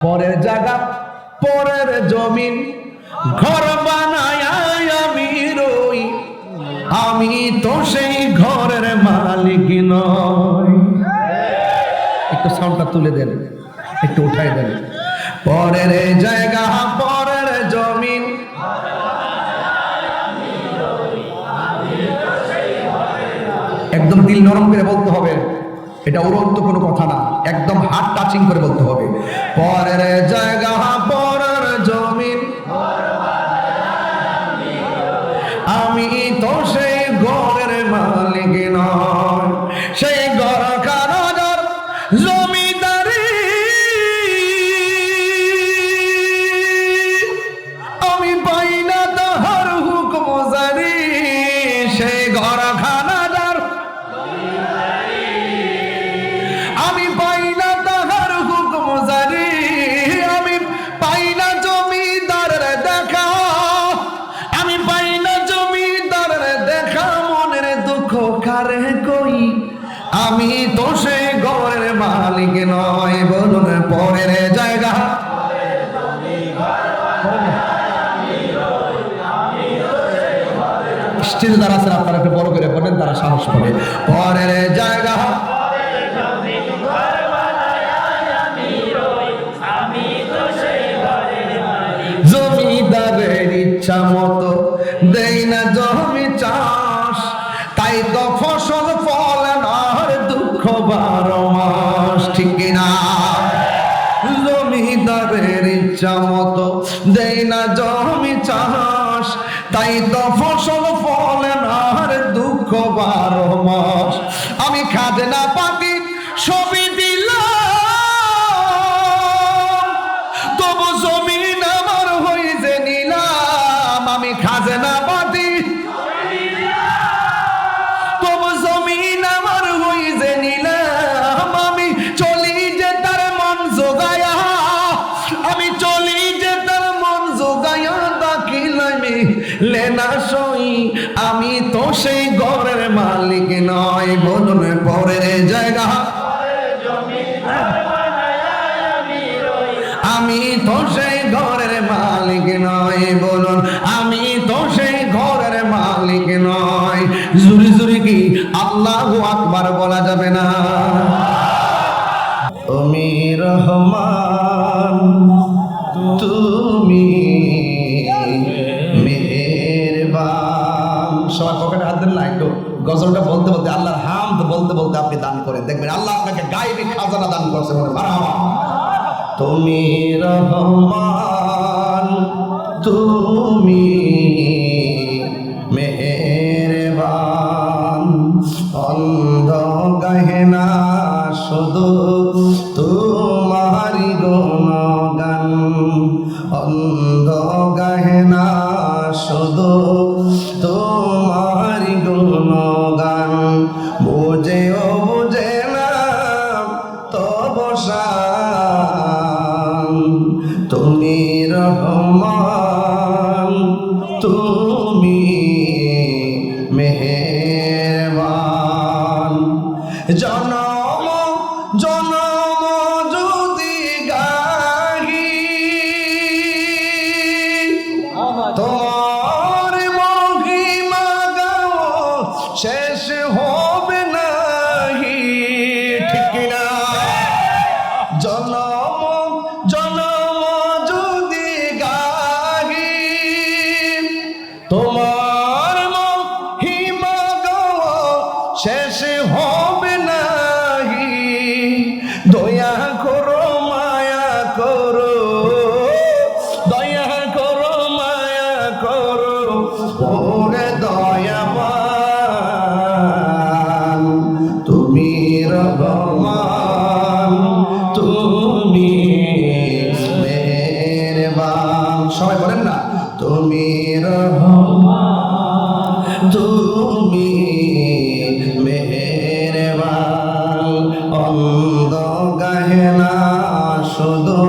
পরের জায়গা পরের জমিন ঘর বানায় আমি রই, আমি তো সেই ঘরের মালিক নই। একটু সাউন্ডটা তুলে দেন, একটু উঠাই দেন। পরের জায়গা পরের জমিন একদম দিল নরম করে বলতে হবে, এটা উড়ন্ত কোনো কথা না, একদম হাত টাচিং করে বলতে হবে। পরের জায়গা পরের জমিন আমি তো সেই ঘরের মালিক নয়, সেই ঘর কারোর জমিদারি আমি পাই না তাহার হুকুম জারি, সেই ঘর খানাদার আমি পাই না তাহার হুকুম জারি, আমি পাই না জমিদারের দেখা, আমি পাই না জমিদারের দেখা, মনের দুঃখ কারে কই, আমি তো সেই ঘরের মালিক নয়। বলুন পরের জায়গা স্টেজ দ্বারা আছেন আপনারা একটু বড় করে পড়েন, তারা সাহস পাবে। পরের জায়গা জমিদারের ইচ্ছা মতো দেই না জমি চাষ, তাই তো ফসল ফলে না আর দুঃখ 12 মাস, ঠিক কিনা? জমিদারের ইচ্ছা মতো দেই না জমি চাষ, তাই তো ফসল ফলে না আর দুঃখ 12 মাস। আমি খাজনা পাতি সবই দিলাম, তবু জমিন আমার হয়ে যে নিলাম। আমি খাজনা পাতি তবু জমিন আমার হয়ে যে নিলাম, আমি চলি যে তার মন জোগায়া, আমি চলি যে তার মন জোগায়া, দাখিলামি লেনা সই, আমি তো সেই ঘরের মালিক নয়। বলুন পরের জায়গা আমি তো সেই ঘরের মালিক নয়। বলুন আমি তো সেই ঘরের মালিক নয়। জুরি জুরি কি আল্লাহু আকবার বলা যাবে না? তুমি রহমান, তুমি মেহেরবান। সবাই পকেটে হাত দেন না, একটু গজলটা বলতে বলতে আল্লাহর হামদ বলতে বলতে আপনি দান করেন, দেখবেন আল্লাহ আপনাকে গায়বী খাজানা দান করছে। মারহাবা। তুমি রহমান, তুমি মেহেরবান, অন্ধ গহেনা শুধু তোমারি গুণগান, অন্ধ গহেনা শুধু তোমারি গুণগান, বুঝেও বুঝে না তবু তুমি রহমান, তুমি মেহেরবান। জনম জনম যদি গাহি তোমার মহিমা গাও, শেষ হবে নাহি, ঠিক কিনা? জনম জনম যদি গাহি তোমার মহিমা গাওয়া, শেষ হবে নাহি। দয়া করো মায়া করো, দয়া করো মায়া করো, ওরে দয়াবান। তুমি রহমান, তুমি মেহেরবান। সবাই বলেন না, তুমি রহমান, তুমি মেহেরবান, অন্ধ গহেনা শুধু